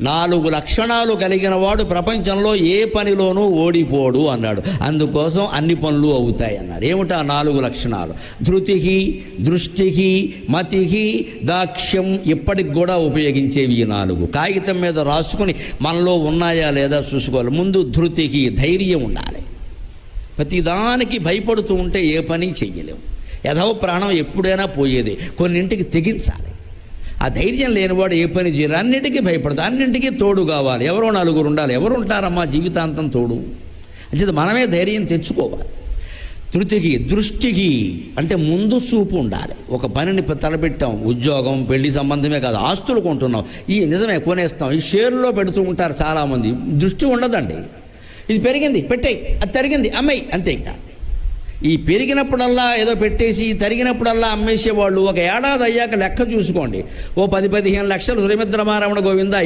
4 లక్షణాలు కలిగిన వాడు ప్రపంచంలో ఏ పనిలోనూ ఓడిపోడు అన్నాడు. అందుకోసం అన్ని పనులు అవుతాయి అన్నారు. ఏమిటా 4 లక్షణాలు? ధృతికి, దృష్టికి, మతికి, దాక్ష్యం. ఇప్పటికి కూడా ఉపయోగించేవి ఈ 4. కాగితం మీద రాసుకుని మనలో ఉన్నాయా లేదా చూసుకోవాలి. ముందు ధృతికి, ధైర్యం ఉండాలి. ప్రతిదానికి భయపడుతూ ఉంటే ఏ పని చెయ్యలేము. యథవ ప్రాణం ఎప్పుడైనా పోయేది. కొన్నింటికి తెగించాలి. ఆ ధైర్యం లేనివాడు ఏ పని చేయరు. అన్నింటికీ భయపడతాడు. అన్నింటికీ తోడు కావాలి. ఎవరో 4 ఉండాలి. ఎవరు ఉంటారమ్మా జీవితాంతం తోడు? అంటే మనమే ధైర్యం తెచ్చుకోవాలి. ధృతికి, దృష్టికి అంటే ముందు చూపు ఉండాలి. ఒక పనిని తలపెట్టాం, ఉద్యోగం, పెళ్లి సంబంధమే కాదు, ఆస్తులు కొంటున్నాం, ఈ నిజమే కొనేస్తాం, ఈ షేర్లో పెడుతూ ఉంటారు చాలామంది. దృష్టి ఉండదండి. ఇది పెరిగింది పెట్టేయి, అది తరిగింది అమ్మేయి, అంతే. ఇంకా ఈ పెరిగినప్పుడల్లా ఏదో పెట్టేసి తరిగినప్పుడల్లా అమ్మేసేవాళ్ళు ఒక ఏడాది అయ్యాక లెక్క చూసుకోండి. ఓ 10-15 లక్షలు సురేంద్రమారమణ గోవిందా